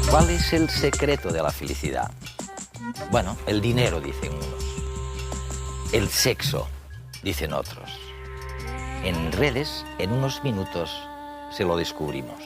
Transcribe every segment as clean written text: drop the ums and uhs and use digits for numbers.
¿Cuál es el secreto de la felicidad? Bueno, el dinero, dicen unos. El sexo, dicen otros. En redes, en unos minutos, se lo descubrimos.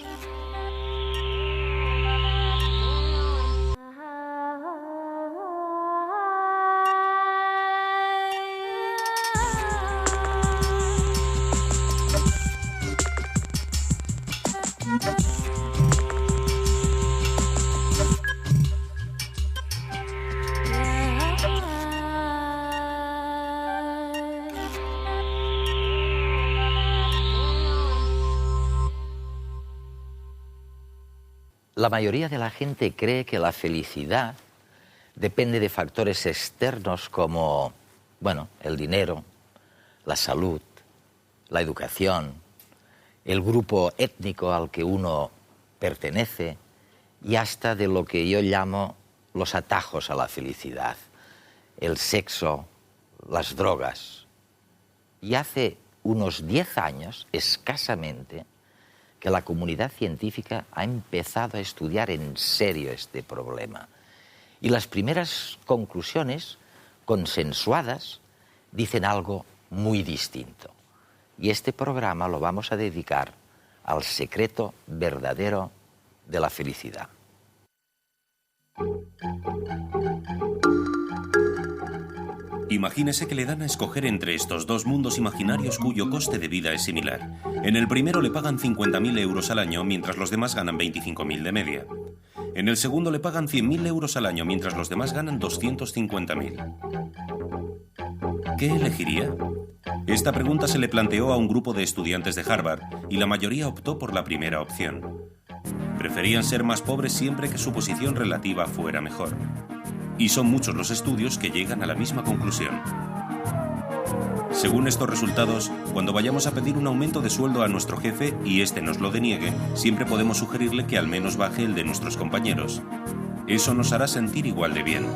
La mayoría de la gente cree que la felicidad depende de factores externos como, bueno, el dinero, la salud, la educación, el grupo étnico al que uno pertenece y hasta de lo que yo llamo los atajos a la felicidad, el sexo, las drogas. Y hace unos 10 años, escasamente, que la comunidad científica ha empezado a estudiar en serio este problema. Y las primeras conclusiones, consensuadas, dicen algo muy distinto. Y este programa lo vamos a dedicar al secreto verdadero de la felicidad. Imagínese que le dan a escoger entre estos dos mundos imaginarios cuyo coste de vida es similar. En el primero le pagan 50.000 euros al año, mientras los demás ganan 25.000 de media. En el segundo le pagan 100.000 euros al año, mientras los demás ganan 250.000. ¿Qué elegiría? Esta pregunta se le planteó a un grupo de estudiantes de Harvard y la mayoría optó por la primera opción. Preferían ser más pobres siempre que su posición relativa fuera mejor. Y son muchos los estudios que llegan a la misma conclusión. Según estos resultados, cuando vayamos a pedir un aumento de sueldo a nuestro jefe y éste nos lo deniegue, siempre podemos sugerirle que al menos baje el de nuestros compañeros. Eso nos hará sentir igual de bien.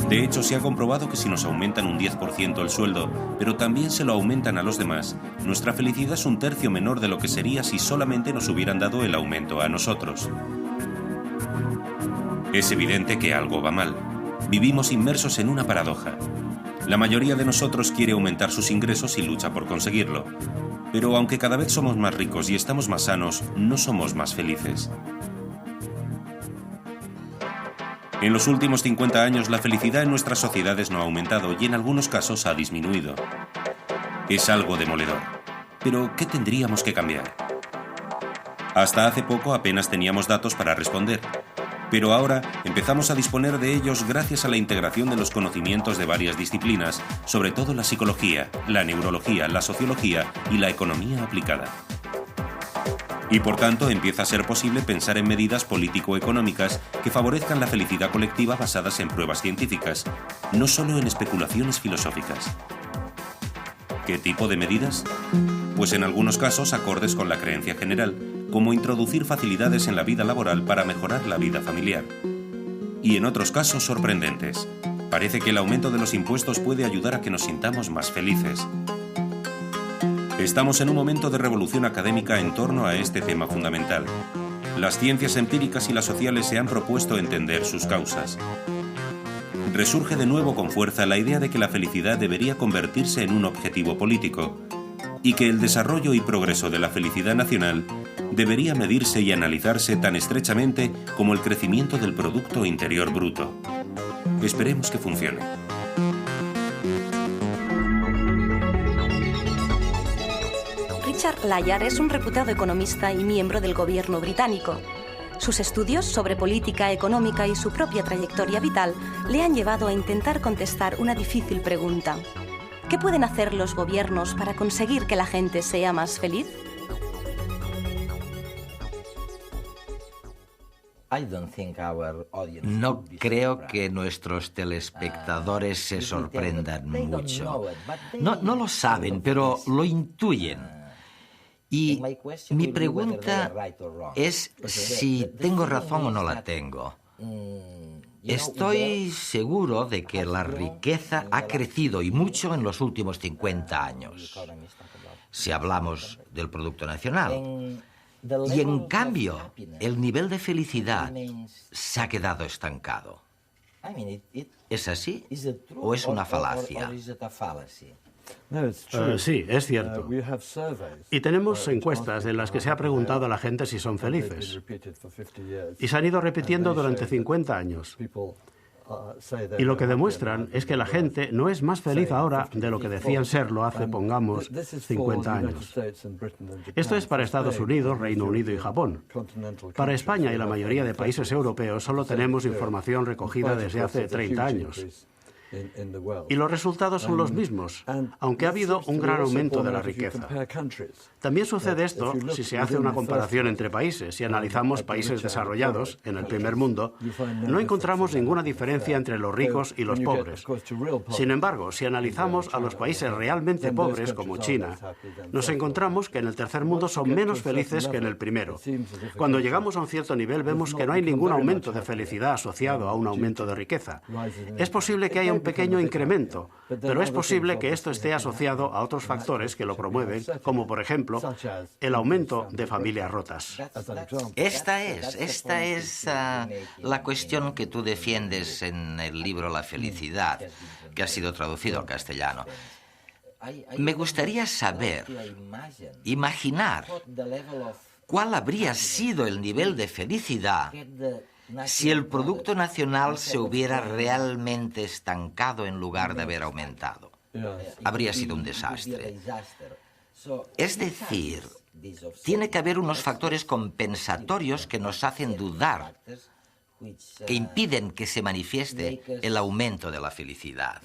De hecho, se ha comprobado que si nos aumentan un 10% el sueldo, pero también se lo aumentan a los demás, nuestra felicidad es un tercio menor de lo que sería si solamente nos hubieran dado el aumento a nosotros. Es evidente que algo va mal. Vivimos inmersos en una paradoja. La mayoría de nosotros quiere aumentar sus ingresos y lucha por conseguirlo. Pero aunque cada vez somos más ricos y estamos más sanos, no somos más felices. En los últimos 50 años, la felicidad en nuestras sociedades no ha aumentado y en algunos casos ha disminuido. Es algo demoledor. Pero, ¿qué tendríamos que cambiar? Hasta hace poco apenas teníamos datos para responder. Pero ahora empezamos a disponer de ellos gracias a la integración de los conocimientos de varias disciplinas, sobre todo la psicología, la neurología, la sociología y la economía aplicada. Y por tanto empieza a ser posible pensar en medidas político-económicas que favorezcan la felicidad colectiva basadas en pruebas científicas, no solo en especulaciones filosóficas. ¿Qué tipo de medidas? Pues en algunos casos acordes con la creencia general, como introducir facilidades en la vida laboral para mejorar la vida familiar. Y en otros casos sorprendentes. Parece que el aumento de los impuestos puede ayudar a que nos sintamos más felices. Estamos en un momento de revolución académica en torno a este tema fundamental. Las ciencias empíricas y las sociales se han propuesto entender sus causas. Resurge de nuevo con fuerza la idea de que la felicidad debería convertirse en un objetivo político y que el desarrollo y progreso de la felicidad nacional debería medirse y analizarse tan estrechamente como el crecimiento del Producto Interior Bruto. Esperemos que funcione. Richard Layard es un reputado economista y miembro del gobierno británico. Sus estudios sobre política económica y su propia trayectoria vital le han llevado a intentar contestar una difícil pregunta. ¿Qué pueden hacer los gobiernos para conseguir que la gente sea más feliz? No creo que nuestros telespectadores se sorprendan mucho. No lo saben, pero lo intuyen. Y mi pregunta es si tengo razón o no la tengo. Estoy seguro de que la riqueza ha crecido y mucho en los últimos 50 años. Si hablamos del Producto Nacional. Y en cambio, el nivel de felicidad se ha quedado estancado. ¿Es así o es una falacia? Sí, es cierto. Y tenemos encuestas en las que se ha preguntado a la gente si son felices. Y se han ido repitiendo durante 50 años. Y lo que demuestran es que la gente no es más feliz ahora de lo que decían serlo hace, pongamos, 50 años. Esto es para Estados Unidos, Reino Unido y Japón. Para España y la mayoría de países europeos solo tenemos información recogida desde hace 30 años. Y los resultados son los mismos, aunque ha habido un gran aumento de la riqueza. También sucede esto si se hace una comparación entre países. Si analizamos países desarrollados, en el primer mundo, no encontramos ninguna diferencia entre los ricos y los pobres. Sin embargo, si analizamos a los países realmente pobres, como China, nos encontramos que en el tercer mundo son menos felices que en el primero. Cuando llegamos a un cierto nivel, vemos que no hay ningún aumento de felicidad asociado a un aumento de riqueza. Es posible que haya un pequeño incremento, pero es posible que esto esté asociado a otros factores que lo promueven, como por ejemplo el aumento de familias rotas. Esta es la cuestión que tú defiendes en el libro La felicidad, que ha sido traducido al castellano. Me gustaría saber, imaginar, cuál habría sido el nivel de felicidad si el Producto Nacional se hubiera realmente estancado en lugar de haber aumentado. Habría sido un desastre. Es decir, tiene que haber unos factores compensatorios que nos hacen dudar, que impiden que se manifieste el aumento de la felicidad.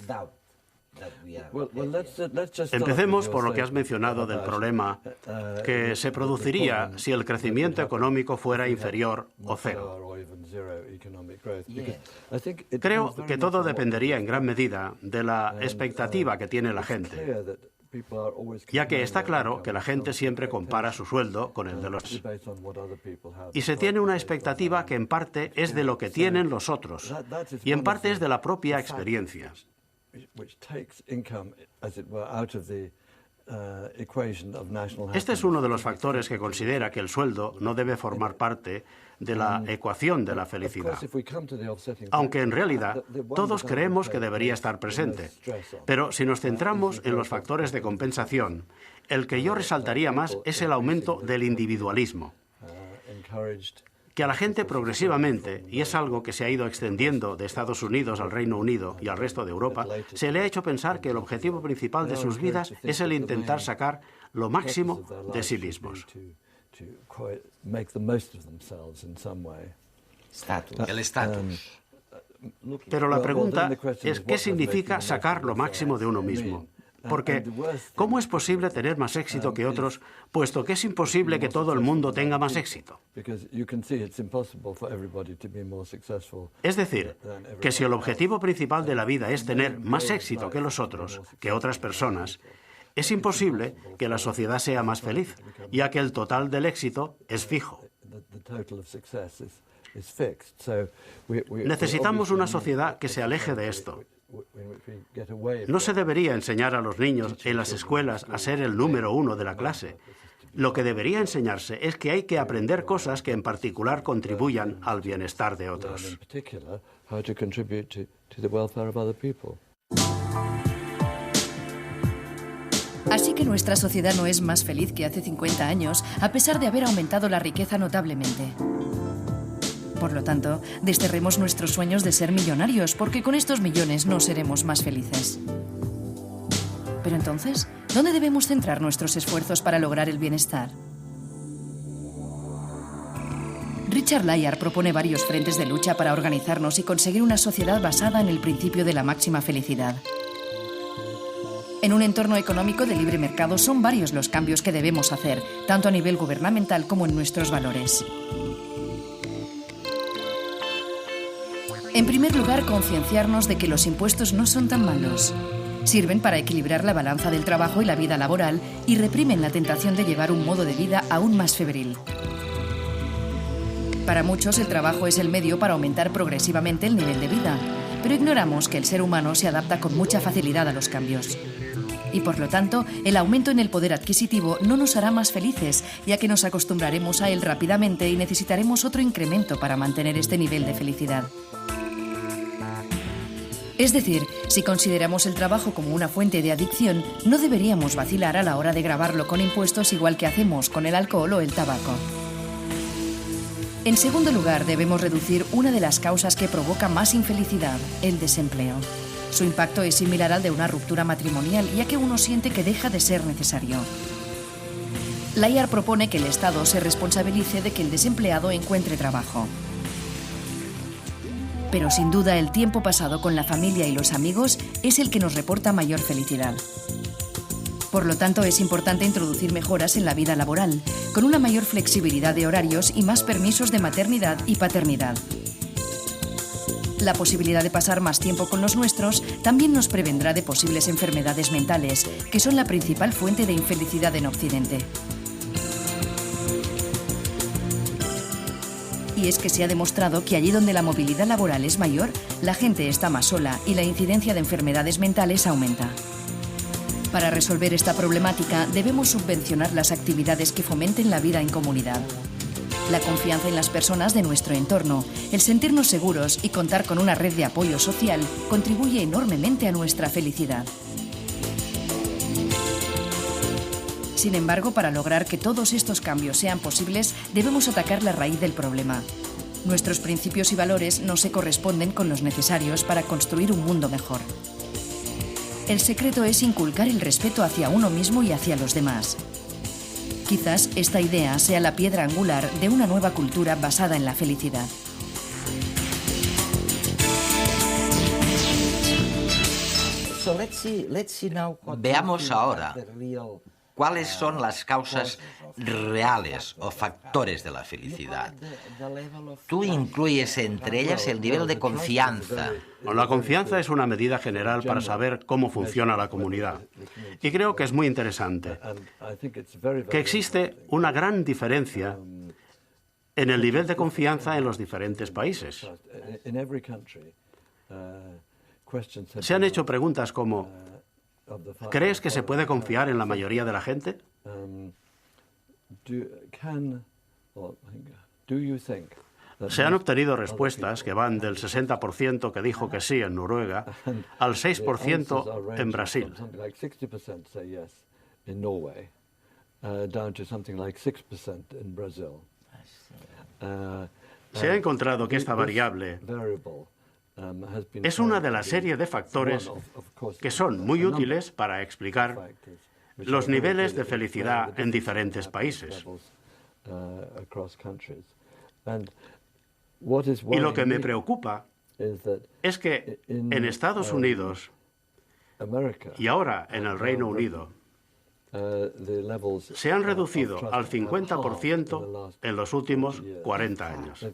Empecemos por lo que has mencionado del problema que se produciría si el crecimiento económico fuera inferior o cero. Creo que todo dependería en gran medida de la expectativa que tiene la gente, ya que está claro que la gente siempre compara su sueldo con el de los demás. Y se tiene una expectativa que en parte es de lo que tienen los otros y en parte es de la propia experiencia. Este es uno de los factores que considera que el sueldo no debe formar parte de la ecuación de la felicidad, aunque en realidad todos creemos que debería estar presente. Pero si nos centramos en los factores de compensación, el que yo resaltaría más es el aumento del individualismo, que a la gente progresivamente, y es algo que se ha ido extendiendo de Estados Unidos al Reino Unido y al resto de Europa, se le ha hecho pensar que el objetivo principal de sus vidas es el intentar sacar lo máximo de sí mismos. El estatus. Pero la pregunta es ¿qué significa sacar lo máximo de uno mismo? Porque, ¿cómo es posible tener más éxito que otros, puesto que es imposible que todo el mundo tenga más éxito? Es decir, que si el objetivo principal de la vida es tener más éxito que los otros, que otras personas, es imposible que la sociedad sea más feliz, ya que el total del éxito es fijo. Necesitamos una sociedad que se aleje de esto. No se debería enseñar a los niños en las escuelas a ser el número uno de la clase. Lo que debería enseñarse es que hay que aprender cosas que en particular contribuyan al bienestar de otros. Así que nuestra sociedad no es más feliz que hace 50 años, a pesar de haber aumentado la riqueza notablemente. Por lo tanto, desterremos nuestros sueños de ser millonarios, porque con estos millones no seremos más felices. Pero entonces, ¿dónde debemos centrar nuestros esfuerzos para lograr el bienestar? Richard Layard propone varios frentes de lucha para organizarnos y conseguir una sociedad basada en el principio de la máxima felicidad. En un entorno económico de libre mercado son varios los cambios que debemos hacer, tanto a nivel gubernamental como en nuestros valores. En primer lugar, concienciarnos de que los impuestos no son tan malos. Sirven para equilibrar la balanza del trabajo y la vida laboral y reprimen la tentación de llevar un modo de vida aún más febril. Para muchos, el trabajo es el medio para aumentar progresivamente el nivel de vida, pero ignoramos que el ser humano se adapta con mucha facilidad a los cambios. Y por lo tanto, el aumento en el poder adquisitivo no nos hará más felices, ya que nos acostumbraremos a él rápidamente y necesitaremos otro incremento para mantener este nivel de felicidad. Es decir, si consideramos el trabajo como una fuente de adicción, no deberíamos vacilar a la hora de gravarlo con impuestos igual que hacemos con el alcohol o el tabaco. En segundo lugar, debemos reducir una de las causas que provoca más infelicidad, el desempleo. Su impacto es similar al de una ruptura matrimonial, ya que uno siente que deja de ser necesario. Layard propone que el Estado se responsabilice de que el desempleado encuentre trabajo. Pero sin duda el tiempo pasado con la familia y los amigos es el que nos reporta mayor felicidad. Por lo tanto, es importante introducir mejoras en la vida laboral, con una mayor flexibilidad de horarios y más permisos de maternidad y paternidad. La posibilidad de pasar más tiempo con los nuestros también nos prevendrá de posibles enfermedades mentales, que son la principal fuente de infelicidad en Occidente. Y es que se ha demostrado que allí donde la movilidad laboral es mayor, la gente está más sola y la incidencia de enfermedades mentales aumenta. Para resolver esta problemática, debemos subvencionar las actividades que fomenten la vida en comunidad. La confianza en las personas de nuestro entorno, el sentirnos seguros y contar con una red de apoyo social contribuye enormemente a nuestra felicidad. Sin embargo, para lograr que todos estos cambios sean posibles, debemos atacar la raíz del problema. Nuestros principios y valores no se corresponden con los necesarios para construir un mundo mejor. El secreto es inculcar el respeto hacia uno mismo y hacia los demás. Quizás esta idea sea la piedra angular de una nueva cultura basada en la felicidad. Veamos ahora cuáles son las causas reales o factores de la felicidad. Tú incluyes entre ellas el nivel de confianza. La confianza es una medida general para saber cómo funciona la comunidad. Y creo que es muy interesante que existe una gran diferencia en el nivel de confianza en los diferentes países. Se han hecho preguntas como: ¿crees que se puede confiar en la mayoría de la gente? Se han obtenido respuestas que van del 60% que dijo que sí en Noruega al 6% en Brasil. Se ha encontrado que esta variable es una de la serie de factores que son muy útiles para explicar los niveles de felicidad en diferentes países. Y lo que me preocupa es que en Estados Unidos y ahora en el Reino Unido se han reducido al 50% en los últimos 40 años.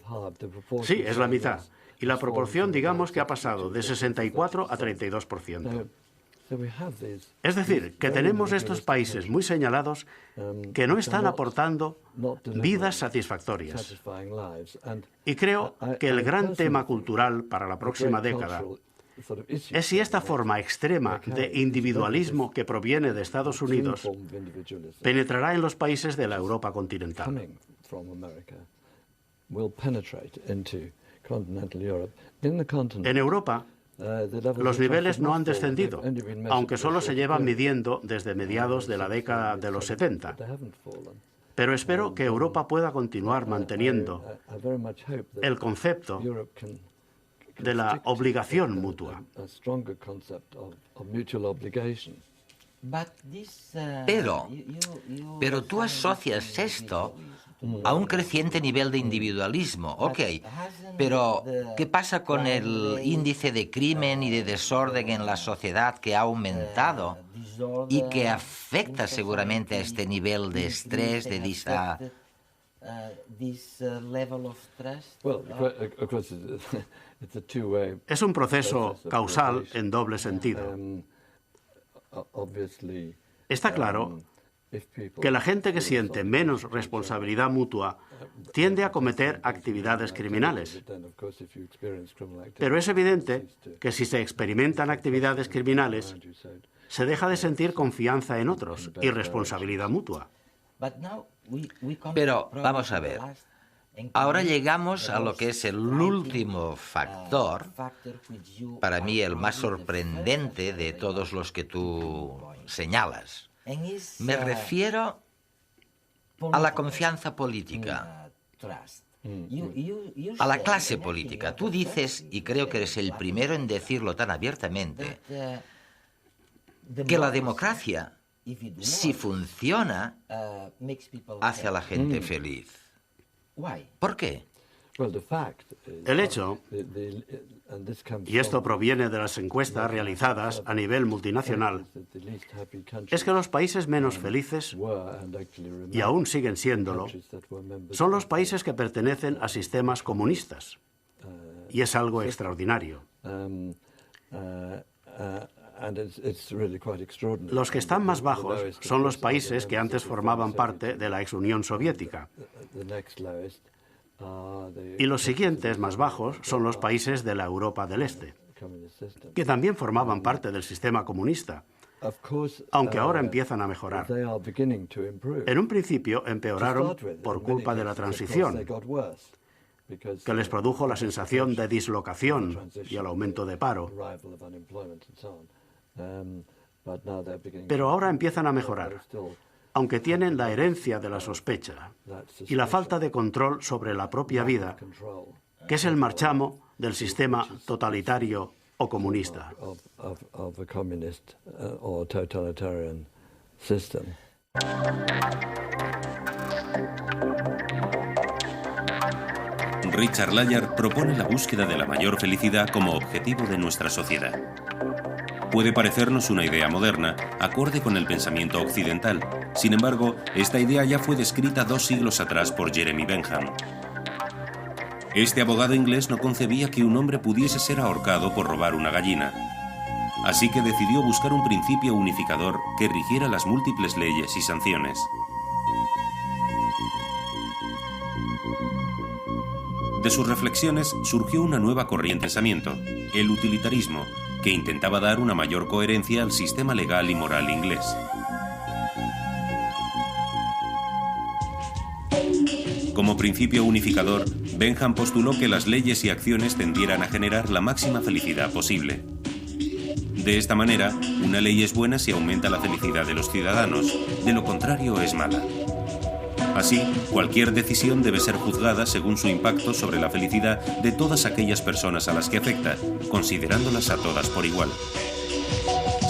Sí, es la mitad. Y la proporción, digamos, que ha pasado de 64 a 32%. Es decir, que tenemos estos países muy señalados que no están aportando vidas satisfactorias. Y creo que el gran tema cultural para la próxima década es si esta forma extrema de individualismo que proviene de Estados Unidos penetrará en los países de la Europa continental. En Europa, los niveles no han descendido, aunque solo se llevan midiendo desde mediados de la década de los 70. Pero espero que Europa pueda continuar manteniendo el concepto de la obligación mutua. Pero tú asocias esto a un creciente nivel de individualismo, ok, pero ¿qué pasa con el índice de crimen y de desorden en la sociedad que ha aumentado y que afecta seguramente a este nivel de estrés, de Es un proceso causal en doble sentido. Está claro que la gente que siente menos responsabilidad mutua tiende a cometer actividades criminales. Pero es evidente que si se experimentan actividades criminales, se deja de sentir confianza en otros y responsabilidad mutua. Pero vamos a ver. Ahora llegamos a lo que es el último factor, para mí el más sorprendente de todos los que tú señalas. Me refiero a la confianza política, a la clase política. Tú dices, y creo que eres el primero en decirlo tan abiertamente, que la democracia, si funciona, hace a la gente feliz. ¿Por qué? El hecho, y esto proviene de las encuestas realizadas a nivel multinacional, es que los países menos felices, y aún siguen siéndolo, son los países que pertenecen a sistemas comunistas. Y es algo extraordinario. Los que están más bajos son los países que antes formaban parte de la ex Unión Soviética. Y los siguientes más bajos son los países de la Europa del Este, que también formaban parte del sistema comunista, aunque ahora empiezan a mejorar. En un principio empeoraron por culpa de la transición, que les produjo la sensación de dislocación y el aumento de paro. Pero ahora empiezan a mejorar, aunque tienen la herencia de la sospecha y la falta de control sobre la propia vida, que es el marchamo del sistema totalitario o comunista. Richard Layard propone la búsqueda de la mayor felicidad como objetivo de nuestra sociedad. Puede parecernos una idea moderna, acorde con el pensamiento occidental. Sin embargo, esta idea ya fue descrita 2 siglos atrás por Jeremy Bentham. Este abogado inglés no concebía que un hombre pudiese ser ahorcado por robar una gallina. Así que decidió buscar un principio unificador que rigiera las múltiples leyes y sanciones. De sus reflexiones surgió una nueva corriente de pensamiento, el utilitarismo, que intentaba dar una mayor coherencia al sistema legal y moral inglés. Como principio unificador, Bentham postuló que las leyes y acciones tendieran a generar la máxima felicidad posible. De esta manera, una ley es buena si aumenta la felicidad de los ciudadanos, de lo contrario es mala. Así, cualquier decisión debe ser juzgada según su impacto sobre la felicidad de todas aquellas personas a las que afecta, considerándolas a todas por igual.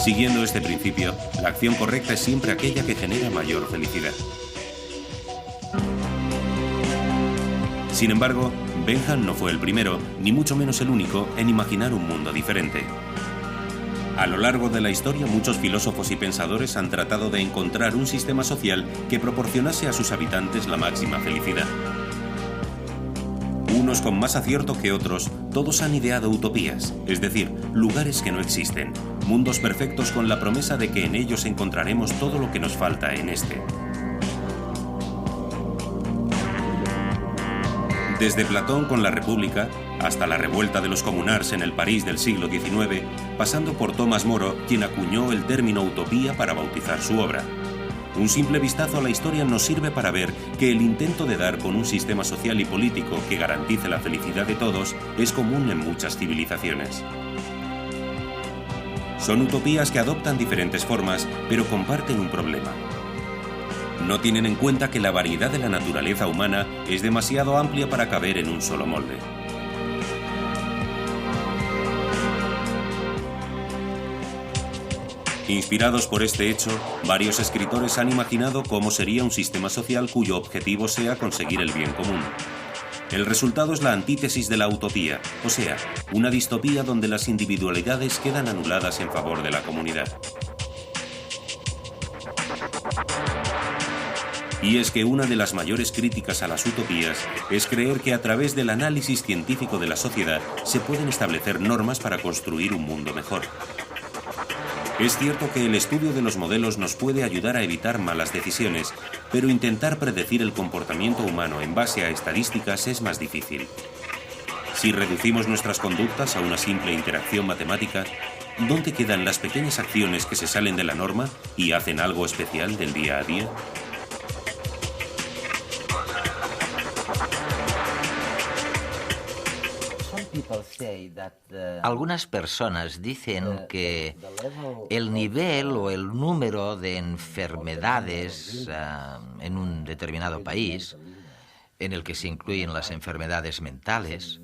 Siguiendo este principio, la acción correcta es siempre aquella que genera mayor felicidad. Sin embargo, Bentham no fue el primero, ni mucho menos el único, en imaginar un mundo diferente. A lo largo de la historia, muchos filósofos y pensadores han tratado de encontrar un sistema social que proporcionase a sus habitantes la máxima felicidad. Unos con más acierto que otros, todos han ideado utopías, es decir, lugares que no existen, mundos perfectos con la promesa de que en ellos encontraremos todo lo que nos falta en este. Desde Platón con la República, hasta la revuelta de los comunards en el París del siglo XIX, pasando por Tomás Moro, quien acuñó el término utopía para bautizar su obra. Un simple vistazo a la historia nos sirve para ver que el intento de dar con un sistema social y político que garantice la felicidad de todos es común en muchas civilizaciones. Son utopías que adoptan diferentes formas, pero comparten un problema. No tienen en cuenta que la variedad de la naturaleza humana es demasiado amplia para caber en un solo molde. Inspirados por este hecho, varios escritores han imaginado cómo sería un sistema social cuyo objetivo sea conseguir el bien común. El resultado es la antítesis de la utopía, o sea, una distopía donde las individualidades quedan anuladas en favor de la comunidad. Y es que una de las mayores críticas a las utopías es creer que a través del análisis científico de la sociedad se pueden establecer normas para construir un mundo mejor. Es cierto que el estudio de los modelos nos puede ayudar a evitar malas decisiones, pero intentar predecir el comportamiento humano en base a estadísticas es más difícil. Si reducimos nuestras conductas a una simple interacción matemática, ¿Dónde quedan las pequeñas acciones que se salen de la norma y hacen algo especial del día a día? Algunas personas dicen que el nivel o el número de enfermedades en un determinado país, en el que se incluyen las enfermedades mentales,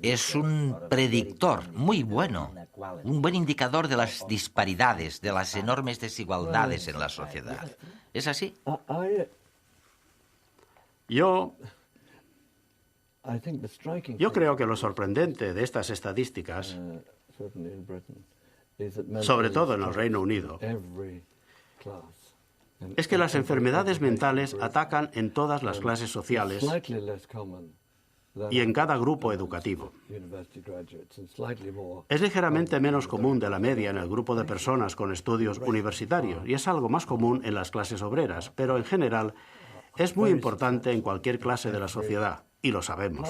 es un predictor muy bueno, un buen indicador de las disparidades, de las enormes desigualdades en la sociedad. ¿Es así? Yo creo que lo sorprendente de estas estadísticas, sobre todo en el Reino Unido, es que las enfermedades mentales atacan en todas las clases sociales y en cada grupo educativo. Es ligeramente menos común de la media en el grupo de personas con estudios universitarios y es algo más común en las clases obreras, pero en general es muy importante en cualquier clase de la sociedad, y lo sabemos.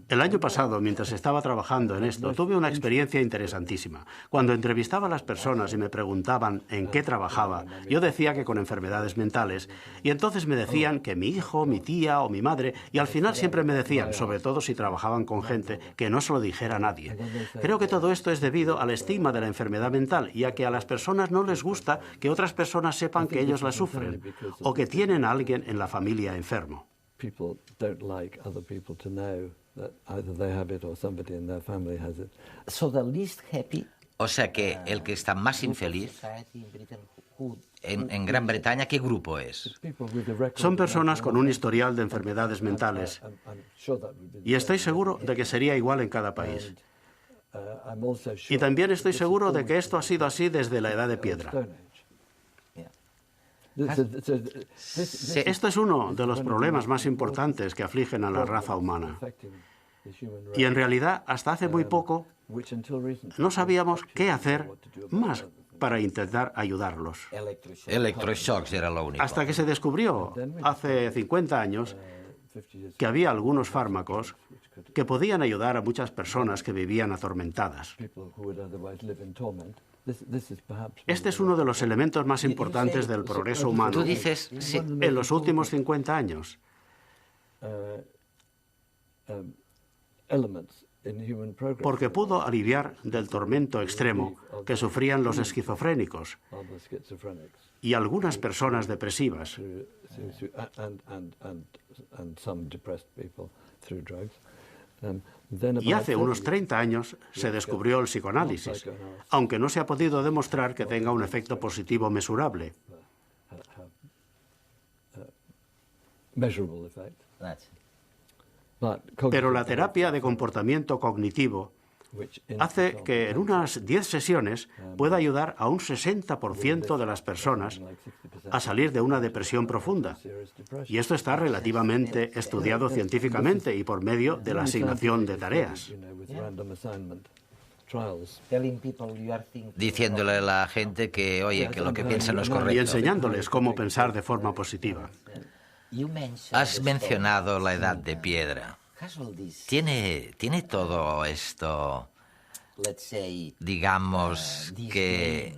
El año pasado, mientras estaba trabajando en esto, tuve una experiencia interesantísima. Cuando entrevistaba a las personas y me preguntaban en qué trabajaba, yo decía que con enfermedades mentales, y entonces me decían que mi hijo, mi tía o mi madre, y al final siempre me decían, sobre todo si trabajaban con gente, que no se lo dijera a nadie. Creo que todo esto es debido al estigma de la enfermedad mental y a que a las personas no les gusta que otras personas sepan que ellos la sufren o que tienen a alguien en la familia enfermo. People don't like other people to know that either they have it or somebody in their family has it. So the least happy, o sea que el que está más infeliz en Gran Bretaña, ¿qué grupo es? Son personas con un historial de enfermedades mentales y estoy seguro de que sería igual en cada país. Y también estoy seguro de que esto ha sido así desde la Edad de Piedra. Esto es uno de los problemas más importantes que afligen a la raza humana. Y en realidad, hasta hace muy poco, no sabíamos qué hacer más para intentar ayudarlos. Electroshocks era lo único. Hasta que se descubrió, hace 50 años, que había algunos fármacos que podían ayudar a muchas personas que vivían atormentadas. Este es uno de los elementos más importantes del progreso humano. Tú dices, sí, en los últimos 50 años. Porque pudo aliviar del tormento extremo que sufrían los esquizofrénicos y algunas personas depresivas. Y hace unos 30 años se descubrió el psicoanálisis, aunque no se ha podido demostrar que tenga un efecto positivo mesurable. Pero la terapia de comportamiento cognitivo hace que en unas 10 sesiones pueda ayudar a un 60% de las personas a salir de una depresión profunda. Y esto está relativamente estudiado científicamente y por medio de la asignación de tareas. Diciéndole a la gente que, oye, que lo que piensa no es correcto. Y enseñándoles cómo pensar de forma positiva. Has mencionado la Edad de Piedra. ¿Tiene todo esto, digamos, que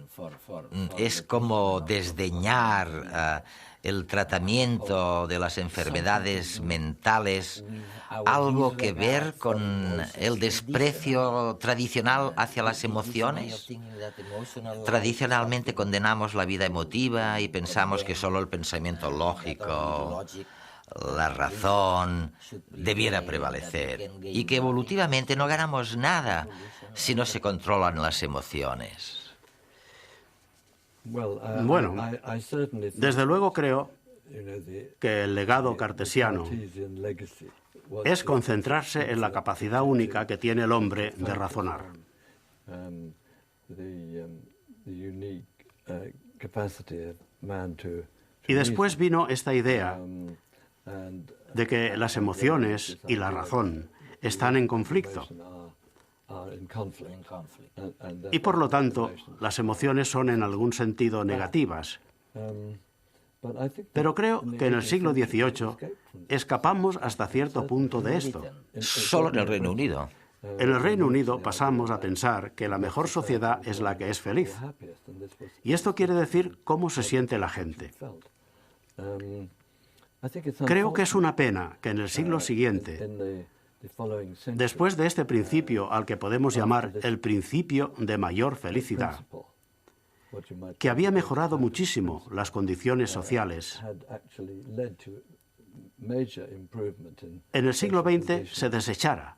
es como desdeñar el tratamiento de las enfermedades mentales, algo que ver con el desprecio tradicional hacia las emociones? Tradicionalmente condenamos la vida emotiva y pensamos que solo el pensamiento lógico, la razón, debiera prevalecer y que evolutivamente no ganamos nada si no se controlan las emociones. Bueno, desde luego creo que el legado cartesiano es concentrarse en la capacidad única que tiene el hombre de razonar. Y después vino esta idea de que las emociones y la razón están en conflicto. Y por lo tanto, las emociones son en algún sentido negativas. Pero creo que en el siglo XVIII escapamos hasta cierto punto de esto. Solo en el Reino Unido. En el Reino Unido pasamos a pensar que la mejor sociedad es la que es feliz. Y esto quiere decir cómo se siente la gente. Creo que es una pena que en el siglo siguiente, después de este principio al que podemos llamar el principio de mayor felicidad, que había mejorado muchísimo las condiciones sociales, en el siglo XX se desechara,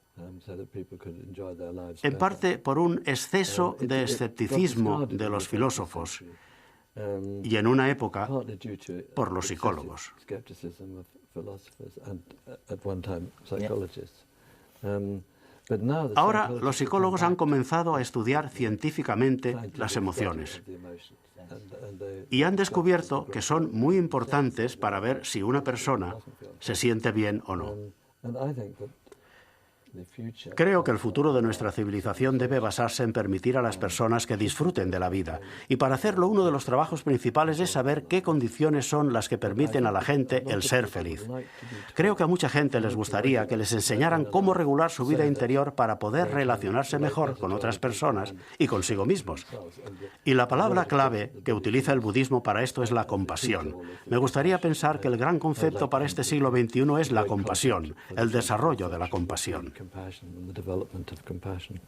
en parte por un exceso de escepticismo de los filósofos y en una época por los psicólogos. Ahora los psicólogos han comenzado a estudiar científicamente las emociones y han descubierto que son muy importantes para ver si una persona se siente bien o no. Creo que el futuro de nuestra civilización debe basarse en permitir a las personas que disfruten de la vida. Y para hacerlo, uno de los trabajos principales es saber qué condiciones son las que permiten a la gente el ser feliz. Creo que a mucha gente les gustaría que les enseñaran cómo regular su vida interior para poder relacionarse mejor con otras personas y consigo mismos. Y la palabra clave que utiliza el budismo para esto es la compasión. Me gustaría pensar que el gran concepto para este siglo XXI es la compasión, el desarrollo de la compasión. Compassion and the development of compassion.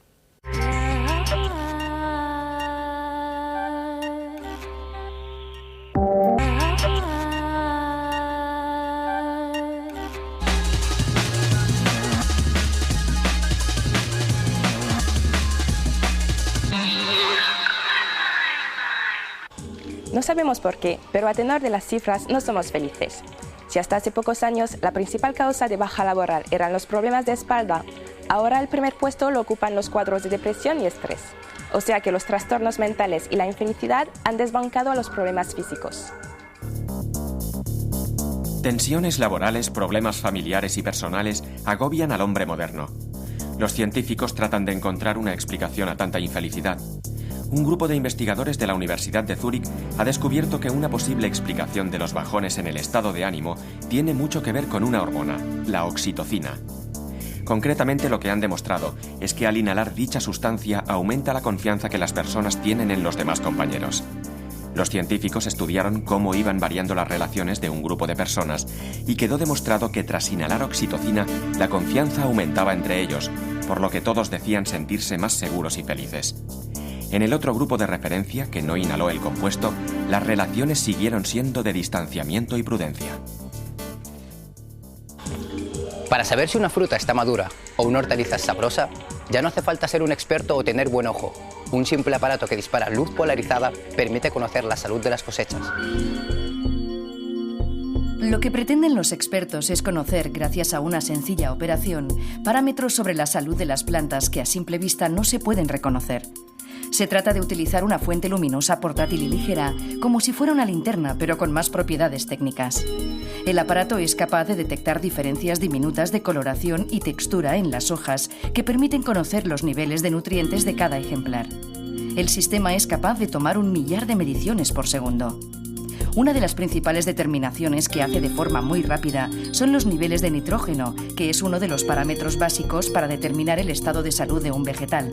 No sabemos por qué, pero a tenor de las cifras no somos felices. Si hasta hace pocos años la principal causa de baja laboral eran los problemas de espalda, ahora el primer puesto lo ocupan los cuadros de depresión y estrés. O sea que los trastornos mentales y la infelicidad han desbancado a los problemas físicos. Tensiones laborales, problemas familiares y personales agobian al hombre moderno. Los científicos tratan de encontrar una explicación a tanta infelicidad. Un grupo de investigadores de la Universidad de Zúrich ha descubierto que una posible explicación de los bajones en el estado de ánimo tiene mucho que ver con una hormona, la oxitocina. Concretamente, lo que han demostrado es que al inhalar dicha sustancia aumenta la confianza que las personas tienen en los demás compañeros. Los científicos estudiaron cómo iban variando las relaciones de un grupo de personas y quedó demostrado que tras inhalar oxitocina, la confianza aumentaba entre ellos, por lo que todos decían sentirse más seguros y felices. En el otro grupo de referencia, que no inhaló el compuesto, las relaciones siguieron siendo de distanciamiento y prudencia. Para saber si una fruta está madura o una hortaliza es sabrosa, ya no hace falta ser un experto o tener buen ojo. Un simple aparato que dispara luz polarizada permite conocer la salud de las cosechas. Lo que pretenden los expertos es conocer, gracias a una sencilla operación, parámetros sobre la salud de las plantas que a simple vista no se pueden reconocer. Se trata de utilizar una fuente luminosa portátil y ligera, como si fuera una linterna, pero con más propiedades técnicas. El aparato es capaz de detectar diferencias diminutas de coloración y textura en las hojas que permiten conocer los niveles de nutrientes de cada ejemplar. El sistema es capaz de tomar 1 millar de mediciones por segundo. Una de las principales determinaciones que hace de forma muy rápida son los niveles de nitrógeno, que es uno de los parámetros básicos para determinar el estado de salud de un vegetal.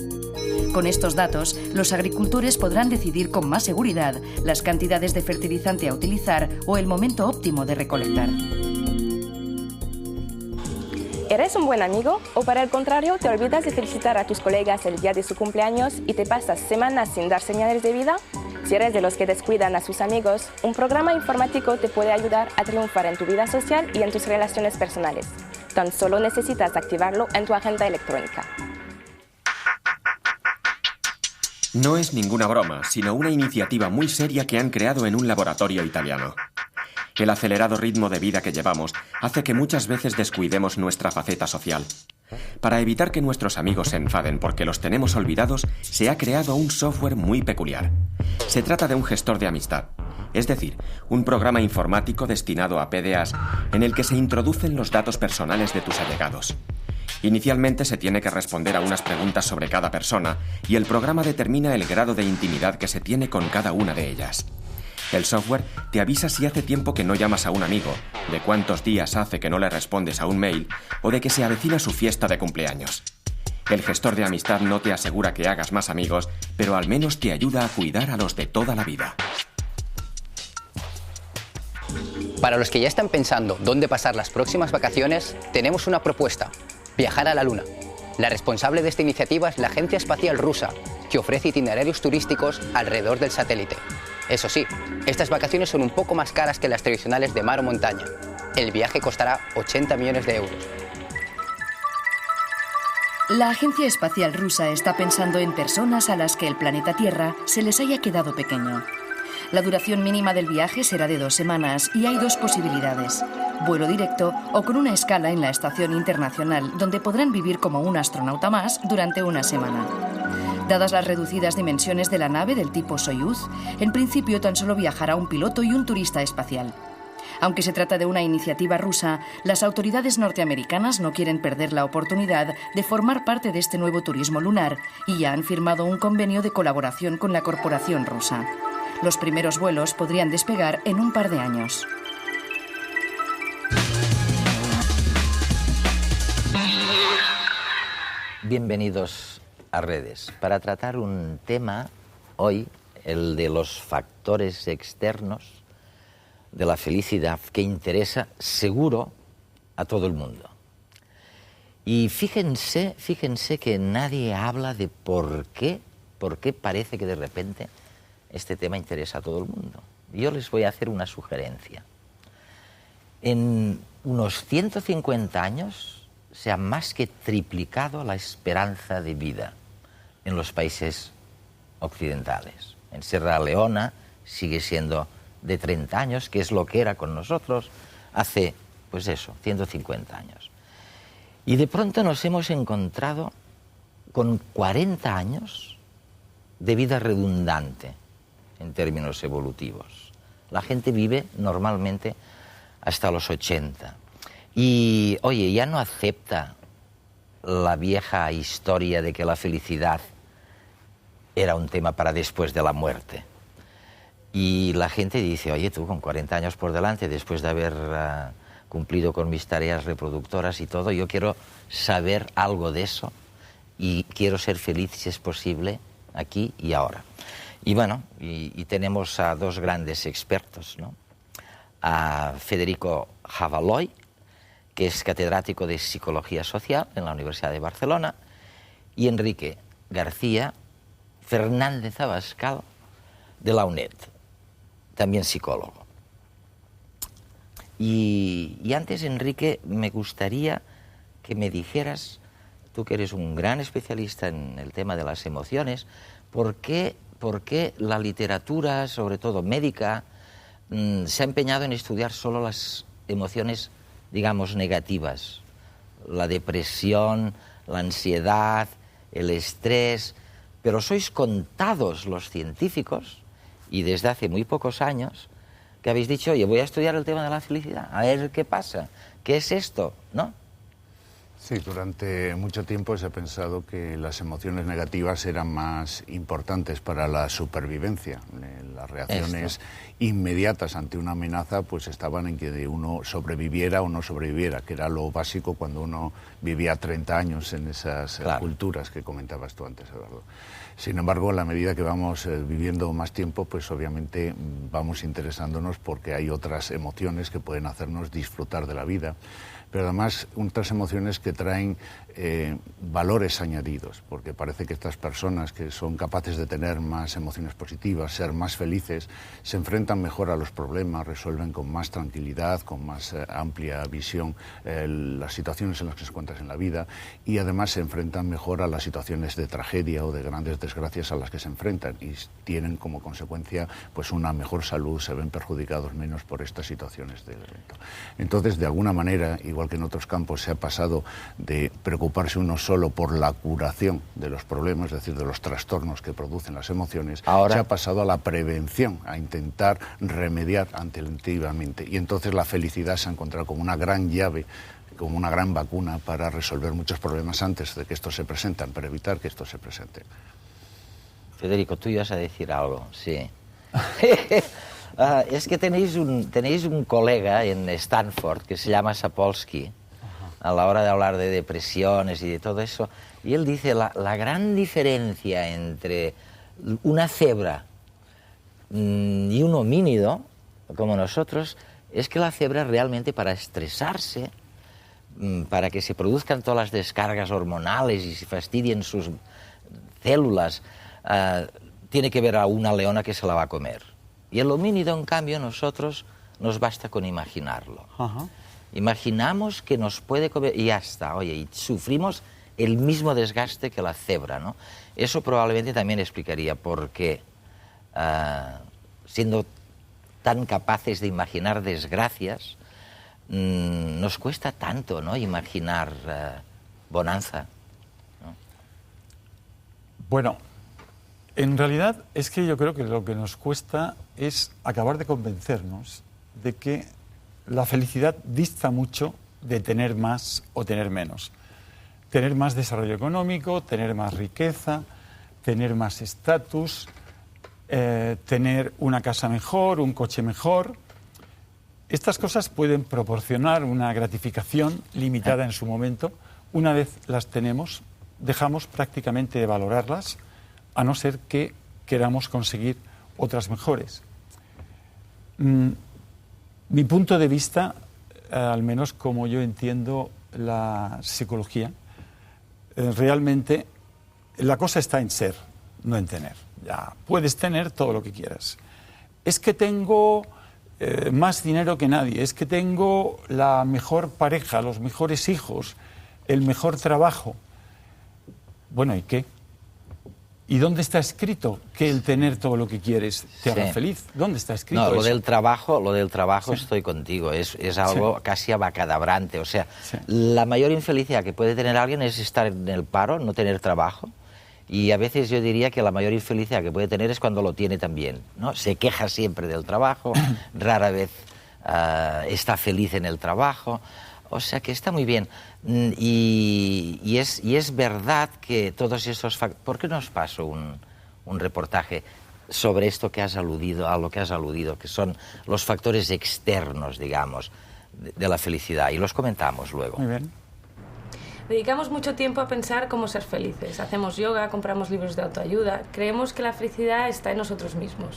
Con estos datos, los agricultores podrán decidir con más seguridad las cantidades de fertilizante a utilizar o el momento óptimo de recolectar. ¿Eres un buen amigo o, para el contrario, te olvidas de felicitar a tus colegas el día de su cumpleaños y te pasas semanas sin dar señales de vida? Si eres de los que descuidan a sus amigos, un programa informático te puede ayudar a triunfar en tu vida social y en tus relaciones personales. Tan solo necesitas activarlo en tu agenda electrónica. No es ninguna broma, sino una iniciativa muy seria que han creado en un laboratorio italiano. El acelerado ritmo de vida que llevamos hace que muchas veces descuidemos nuestra faceta social. Para evitar que nuestros amigos se enfaden porque los tenemos olvidados, se ha creado un software muy peculiar. Se trata de un gestor de amistad, es decir, un programa informático destinado a PDAs en el que se introducen los datos personales de tus allegados. Inicialmente se tiene que responder a unas preguntas sobre cada persona y el programa determina el grado de intimidad que se tiene con cada una de ellas. El software te avisa si hace tiempo que no llamas a un amigo, de cuántos días hace que no le respondes a un mail o de que se avecina su fiesta de cumpleaños. El gestor de amistad no te asegura que hagas más amigos, pero al menos te ayuda a cuidar a los de toda la vida. Para los que ya están pensando dónde pasar las próximas vacaciones, tenemos una propuesta: viajar a la Luna. La responsable de esta iniciativa es la Agencia Espacial Rusa, que ofrece itinerarios turísticos alrededor del satélite. Eso sí, estas vacaciones son un poco más caras que las tradicionales de mar o montaña. El viaje costará 80 millones de euros. La Agencia Espacial Rusa está pensando en personas a las que el planeta Tierra se les haya quedado pequeño. La duración mínima del viaje será de 2 semanas y hay 2 posibilidades: vuelo directo o con una escala en la Estación Internacional, donde podrán vivir como un astronauta más durante una semana. Dadas las reducidas dimensiones de la nave del tipo Soyuz, en principio tan solo viajará un piloto y un turista espacial. Aunque se trata de una iniciativa rusa, las autoridades norteamericanas no quieren perder la oportunidad de formar parte de este nuevo turismo lunar y ya han firmado un convenio de colaboración con la corporación rusa. Los primeros vuelos podrían despegar en un par de años. Bienvenidos a Redes, para tratar un tema hoy, el de los factores externos de la felicidad, que interesa seguro a todo el mundo. Y fíjense que nadie habla de por qué parece que de repente este tema interesa a todo el mundo. Yo les voy a hacer una sugerencia. En unos 150 años se ha más que triplicado la esperanza de vida en los países occidentales. En Sierra Leona sigue siendo de 30 años, que es lo que era con nosotros hace, 150 años. Y de pronto nos hemos encontrado con 40 años de vida redundante en términos evolutivos. La gente vive normalmente hasta los 80. Y, oye, ya no acepta la vieja historia de que la felicidad era un tema para después de la muerte. Y la gente dice, oye, tú con 40 años por delante, después de haber cumplido con mis tareas reproductoras y todo, yo quiero saber algo de eso y quiero ser feliz, si es posible, aquí y ahora. Y bueno, y tenemos a 2 grandes expertos, ¿no? A Federico Javaloy, que es catedrático de Psicología Social en la Universidad de Barcelona, y Enrique García Fernández Abascal, de la UNED, también psicólogo. Y antes, Enrique, me gustaría que me dijeras, tú que eres un gran especialista en el tema de las emociones, ¿por qué la literatura, sobre todo médica, se ha empeñado en estudiar solo las emociones, digamos, negativas? La depresión, la ansiedad, el estrés. Pero sois contados los científicos, y desde hace muy pocos años, que habéis dicho, oye, voy a estudiar el tema de la felicidad, a ver qué pasa, qué es esto, ¿no? Sí, durante mucho tiempo se ha pensado que las emociones negativas eran más importantes para la supervivencia. Las reacciones inmediatas ante una amenaza pues estaban en que uno sobreviviera o no sobreviviera, que era lo básico cuando uno vivía 30 años en esas culturas que comentabas tú antes, Eduardo. Sin embargo, a la medida que vamos viviendo más tiempo, pues obviamente vamos interesándonos porque hay otras emociones que pueden hacernos disfrutar de la vida, pero además otras emociones que traen valores añadidos, porque parece que estas personas que son capaces de tener más emociones positivas, ser más felices, se enfrentan mejor a los problemas, resuelven con más tranquilidad, con más amplia visión las situaciones en las que se encuentran en la vida, y además se enfrentan mejor a las situaciones de tragedia o de grandes desgracias a las que se enfrentan, y tienen como consecuencia pues una mejor salud, se ven perjudicados menos por estas situaciones del evento. Entonces, de alguna manera, igual que en otros campos, se ha pasado de preocuparse uno solo por la curación de los problemas, es decir, de los trastornos que producen las emociones, ahora se ha pasado a la prevención, a intentar remediar alternativamente. Y entonces la felicidad se ha encontrado como una gran llave, como una gran vacuna para resolver muchos problemas antes de que estos se presenten, para evitar que estos se presenten. Federico, tú ibas a decir algo, sí. Es que tenéis un colega en Stanford que se llama Sapolsky, a la hora de hablar de depresiones y de todo eso, y él dice la gran diferencia entre una cebra y un homínido, como nosotros, es que la cebra realmente, para estresarse, para que se produzcan todas las descargas hormonales y se fastidien sus células, tiene que ver a una leona que se la va a comer. Y el homínido, en cambio, nosotros nos basta con imaginarlo. Ajá. Imaginamos que nos puede comer y ya está, oye, y sufrimos el mismo desgaste que la cebra, ¿no? Eso probablemente también explicaría por qué, siendo tan capaces de imaginar desgracias, nos cuesta tanto, ¿no?, imaginar bonanza, ¿no? Bueno, en realidad es que yo creo que lo que nos cuesta es acabar de convencernos de que la felicidad dista mucho de tener más o tener menos. Tener más desarrollo económico, tener más riqueza, tener más estatus, tener una casa mejor, un coche mejor. Estas cosas pueden proporcionar una gratificación limitada en su momento. Una vez las tenemos, dejamos prácticamente de valorarlas, a no ser que queramos conseguir otras mejores. Mi punto de vista, al menos como yo entiendo la psicología, realmente la cosa está en ser, no en tener. Ya puedes tener todo lo que quieras. Es que tengo más dinero que nadie, es que tengo la mejor pareja, los mejores hijos, el mejor trabajo. Bueno, ¿y qué? ¿Y dónde está escrito que el tener todo lo que quieres te haga feliz? ¿Dónde está escrito eso? Lo del trabajo estoy contigo, es algo casi abacadabrante. O sea, la mayor infelicidad que puede tener alguien es estar en el paro, no tener trabajo. Y a veces yo diría que la mayor infelicidad que puede tener es cuando lo tiene también, ¿no? Se queja siempre del trabajo, rara vez está feliz en el trabajo. O sea que está muy bien. Y es verdad que todos estos factores... ¿Por qué no os paso un reportaje sobre esto que has aludido, a lo que has aludido, que son los factores externos, digamos, de la felicidad? Y los comentamos luego. Muy bien. Dedicamos mucho tiempo a pensar cómo ser felices. Hacemos yoga, compramos libros de autoayuda. Creemos que la felicidad está en nosotros mismos.